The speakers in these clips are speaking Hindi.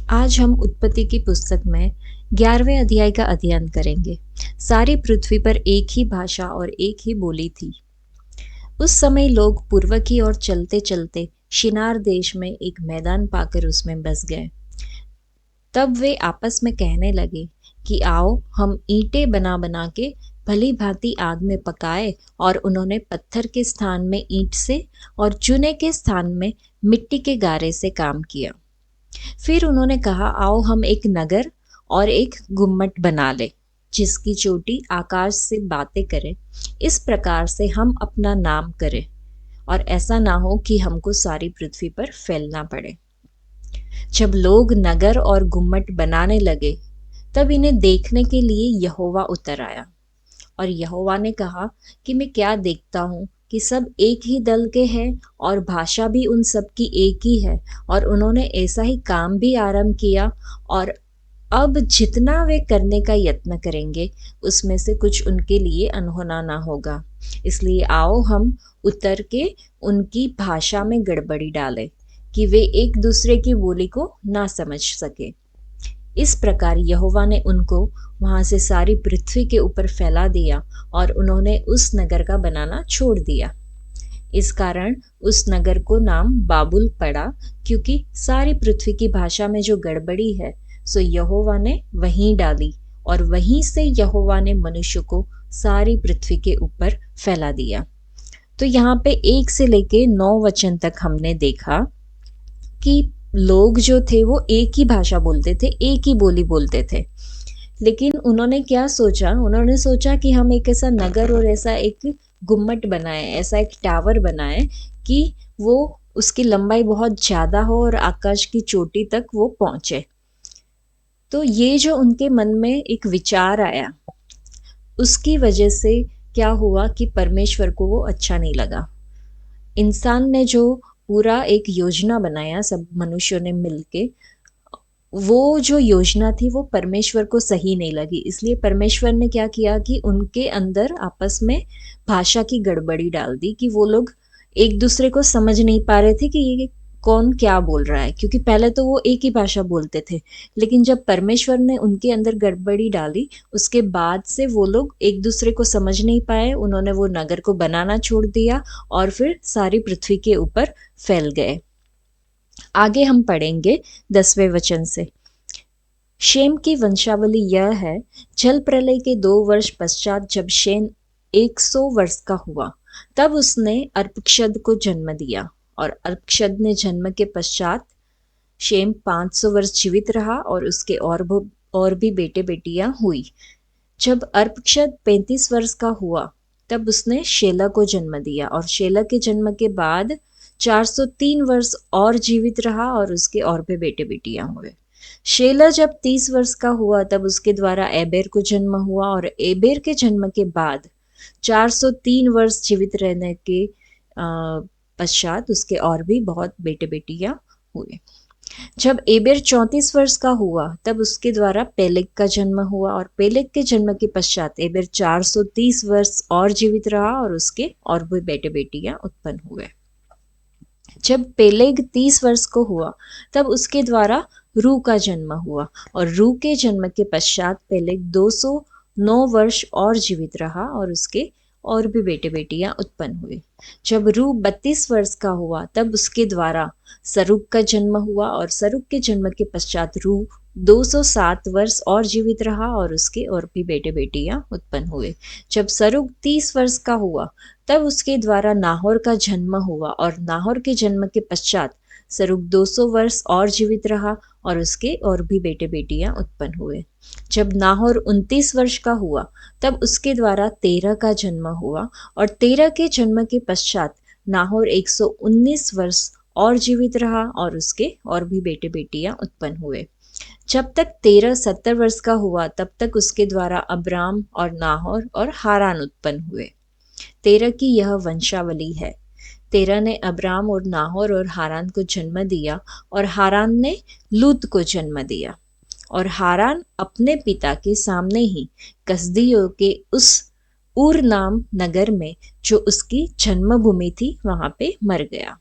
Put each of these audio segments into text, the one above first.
आज हम उत्पत्ति की पुस्तक में 11वें अध्याय का अध्ययन करेंगे। सारी पृथ्वी पर एक ही भाषा और एक ही बोली थी। उस समय लोग पूर्व की ओर चलते चलते शिनार देश में एक मैदान पाकर उसमें बस गए। तब वे आपस में कहने लगे कि आओ हम ईंटें बना बना के भली भांति आग में पकाए। और उन्होंने पत्थर के स्थान में ईंट से और चूने के स्थान में मिट्टी के गारे से काम किया। फिर उन्होंने कहा, आओ हम एक नगर और एक गुम्मट बना ले, जिसकी चोटी आकाश से बातें करे। इस प्रकार से हम अपना नाम करें, और ऐसा ना हो कि हमको सारी पृथ्वी पर फैलना पड़े। जब लोग नगर और गुम्मट बनाने लगे, तब इन्हें देखने के लिए यहोवा उतर आया। और यहोवा ने कहा कि मैं क्या देखता हूँ कि सब एक ही दल के हैं, और भाषा भी उन सब की एक ही है। और उन्होंने ऐसा ही काम भी आरंभ किया, और अब जितना वे करने का यत्न करेंगे, उसमें से कुछ उनके लिए अनहोना ना होगा। इसलिए आओ हम उतर के उनकी भाषा में गड़बड़ी डालें, कि वे एक दूसरे की बोली को ना समझ सके। इस प्रकार यहोवा ने उनको वहां से सारी पृथ्वी के ऊपर फैला दिया, और उन्होंने उस नगर का बनाना छोड़ दिया। इस कारण उस नगर को नाम बाबुल पड़ा, क्योंकि सारी पृथ्वी की भाषा में जो गड़बड़ी है, सो यहोवा ने वहीं डाली, और वहीं से यहोवा ने मनुष्य को सारी पृथ्वी के ऊपर फैला दिया। तो यहाँ पे 1 से लेके 9 वचन तक हमने देखा कि लोग जो थे वो एक ही भाषा बोलते थे, एक ही बोली बोलते थे। लेकिन उन्होंने क्या सोचा, उन्होंने सोचा कि हम एक ऐसा नगर और ऐसा एक गुम्मट बनाए, ऐसा एक टावर बनाए कि वो उसकी लंबाई बहुत ज्यादा हो और आकाश की चोटी तक वो पहुंचे। तो ये जो उनके मन में एक विचार आया, उसकी वजह से क्या हुआ कि परमेश्वर को वो अच्छा नहीं लगा। इंसान ने जो पूरा एक योजना बनाया, सब मनुष्यों ने मिलके, वो जो योजना थी वो परमेश्वर को सही नहीं लगी। इसलिए परमेश्वर ने क्या किया कि उनके अंदर आपस में भाषा की गड़बड़ी डाल दी, कि वो लोग एक दूसरे को समझ नहीं पा रहे थे कि ये कौन क्या बोल रहा है, क्योंकि पहले तो वो एक ही भाषा बोलते थे। लेकिन जब परमेश्वर ने उनके अंदर गड़बड़ी डाली, उसके बाद से वो लोग एक दूसरे को समझ नहीं पाए। उन्होंने वो नगर को बनाना छोड़ दिया, और फिर सारी पृथ्वी के ऊपर फैल गए। आगे हम पढ़ेंगे 10वें वचन से। शेम की वंशावली यह है, जल प्रलय के 2 वर्ष पश्चात जब शेम 100 वर्ष का हुआ, तब उसने अर्पक्षद को जन्म दिया। और अर्पक्षद ने जन्म के पश्चात शेम 500 वर्ष जीवित रहा, और उसके और भी बेटे बेटियां हुई। जब अर्पक्षद 35 वर्ष का हुआ, तब उसने शेला को जन्म दिया। और शेला के जन्म के बाद 403 वर्ष और जीवित रहा, और उसके और भी बेटे बेटियां हुए। शेला जब 30 वर्ष का हुआ, तब उसके द्वारा एबेर को जन्म हुआ। और एबेर के जन्म के बाद 403 वर्ष जीवित रहने के पश्चात उसके और भी बहुत बेटे बेटियां हुए। जब एबेर 34 वर्ष का हुआ, तब उसके द्वारा पेलेग का जन्म हुआ। और पेलेग के जन्म के पश्चात एबेर 430 वर्ष और जीवित रहा, और उसके और भी बेटे बेटियां उत्पन्न हुए। जब पेलेग 30 वर्ष को हुआ, तब उसके द्वारा रू का जन्म हुआ। और रू के जन्म के पश्चात पेलेग 209 वर्ष और जीवित रहा, और उसके और भी बेटे बेटियां उत्पन्न हुए। जब रू 32 वर्ष का हुआ, तब उसके द्वारा सरुग का जन्म हुआ। और सरुग के जन्म के पश्चात रू 207 वर्ष और जीवित रहा, और उसके और भी बेटे बेटियां उत्पन्न हुए। जब सरुग 30 वर्ष का हुआ, तब उसके द्वारा नाहोर का जन्म हुआ। और नाहोर के जन्म के पश्चात सरुग 200 वर्ष और जीवित रहा, और उसके और भी बेटे बेटियां उत्पन्न हुए। जब नाहोर 29 वर्ष का हुआ, तब उसके द्वारा तेरह का जन्म हुआ। और तेरह के जन्म के पश्चात नाहोर 119 वर्ष और जीवित रहा, और उसके और भी बेटे बेटियां उत्पन्न हुए। जब तक तेरह 70 वर्ष का हुआ, तब तक उसके द्वारा अब्राम और नाहोर और हारान उत्पन्न हुए। तेरह की यह वंशावली है। तेरह ने अब्राम और नाहोर और हारान को जन्म दिया, और हारान ने लूत को जन्म दिया। और हारान अपने पिता के सामने ही कसदियों के उस ऊर नाम नगर में, जो उसकी जन्मभूमि थी, वहां पे मर गया।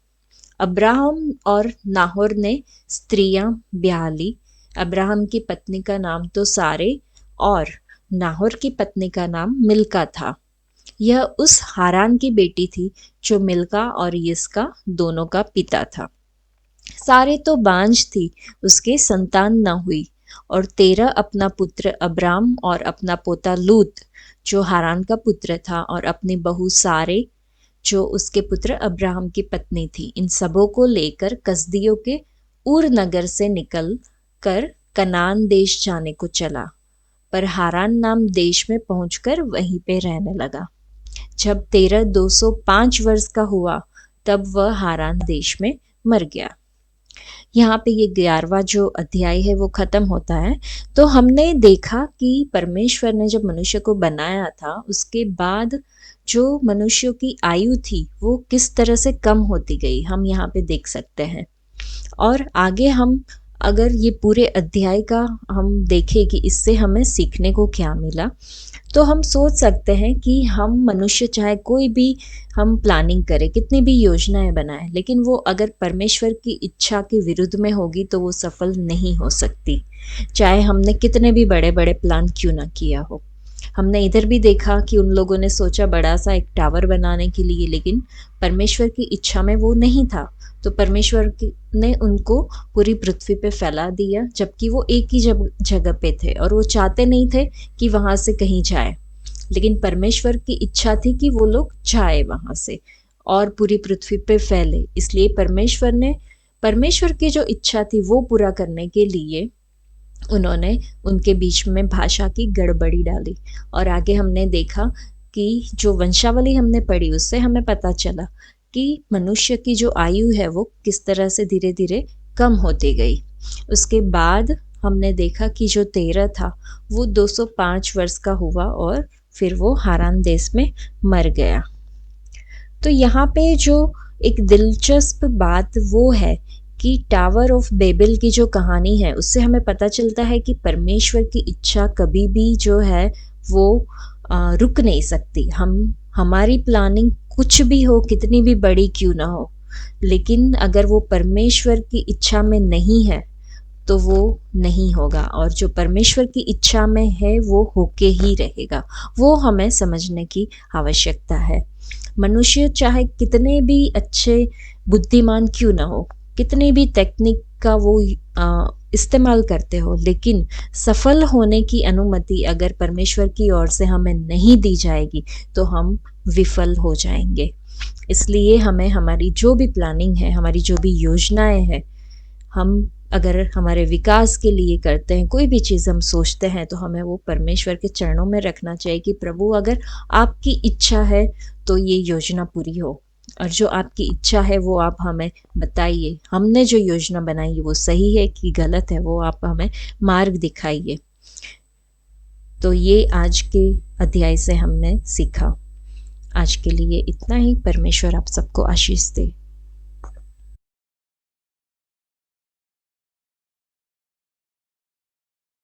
अब्राहम और नाहोर ने स्त्रियां ब्याह ली, अब्राहम की पत्नी का नाम तो सारे और नाहोर की पत्नी का नाम मिल्का था। यह उस हारान की बेटी थी जो मिल्का और यिस्का दोनों का पिता था। सारे तो बांझ थी, उसके संतान न हुई। और तेरह अपना पुत्र अब्राम और अपना पोता लूत जो हारान का पुत्र था और अपनी बहू सारे जो उसके पुत्र अब्राहम की पत्नी थी, इन सबों को लेकर कसदियों के ऊर नगर से निकल कर कनान देश जाने को चला, पर हारान नाम देश में पहुंचकर वहीं पे रहने लगा। जब तेरह 205 वर्ष का हुआ तब वह हारान देश में मर गया। यहाँ पे ये 11वां जो अध्याय है वो खत्म होता है। तो हमने देखा कि परमेश्वर ने जब मनुष्य को बनाया था उसके बाद जो मनुष्यों की आयु थी वो किस तरह से कम होती गई, हम यहाँ पे देख सकते हैं। और आगे हम अगर ये पूरे अध्याय का हम देखें कि इससे हमें सीखने को क्या मिला, तो हम सोच सकते हैं कि हम मनुष्य चाहे कोई भी हम प्लानिंग करें, कितनी भी योजनाएं बनाएं, लेकिन वो अगर परमेश्वर की इच्छा के विरुद्ध में होगी तो वो सफल नहीं हो सकती, चाहे हमने कितने भी बड़े बड़े प्लान क्यों ना किया हो। हमने इधर भी देखा कि उन लोगों ने सोचा बड़ा सा एक टावर बनाने के लिए, लेकिन परमेश्वर की इच्छा में वो नहीं था। तो परमेश्वर ने उनको पूरी पृथ्वी पे फैला दिया, जबकि वो एक ही जगह पे थे और वो चाहते नहीं थे कि वहां से कहीं जाए, लेकिन परमेश्वर की इच्छा थी कि वो लोग जाए वहां से और पूरी पृथ्वी पे फैले। इसलिए परमेश्वर की जो इच्छा थी वो पूरा करने के लिए उन्होंने उनके बीच में भाषा की गड़बड़ी डाली। और आगे हमने देखा कि जो वंशावली हमने पढ़ी उससे हमें पता चला कि मनुष्य की जो आयु है वो किस तरह से धीरे धीरे कम होती गई। उसके बाद हमने देखा कि जो 13 था वो 205 वर्ष का हुआ और फिर वो हारान देश में मर गया। तो यहाँ पे जो एक दिलचस्प बात वो है कि टावर ऑफ बेबल की जो कहानी है उससे हमें पता चलता है कि परमेश्वर की इच्छा कभी भी जो है वो रुक नहीं सकती। हमारी प्लानिंग कुछ भी हो, कितनी भी बड़ी क्यों ना हो, लेकिन अगर वो परमेश्वर की इच्छा में नहीं है तो वो नहीं होगा, और जो परमेश्वर की इच्छा में है वो होके ही रहेगा। वो हमें समझने की आवश्यकता है। मनुष्य चाहे कितने भी अच्छे बुद्धिमान क्यों ना हो, कितनी भी टेक्निक का वो इस्तेमाल करते हो, लेकिन सफल होने की अनुमति अगर परमेश्वर की ओर से हमें नहीं दी जाएगी तो हम विफल हो जाएंगे। इसलिए हमें हमारी जो भी प्लानिंग है, हमारी जो भी योजनाएं हैं, हम अगर हमारे विकास के लिए करते हैं, कोई भी चीज़ हम सोचते हैं, तो हमें वो परमेश्वर के चरणों में रखना चाहिए कि प्रभु अगर आपकी इच्छा है तो ये योजना पूरी हो, और जो आपकी इच्छा है वो आप हमें बताइए। हमने जो योजना बनाई है वो सही है कि गलत है, वो आप हमें मार्ग दिखाइए। तो ये आज के अध्याय से हमने सीखा। आज के लिए इतना ही। परमेश्वर आप सबको आशीष दे।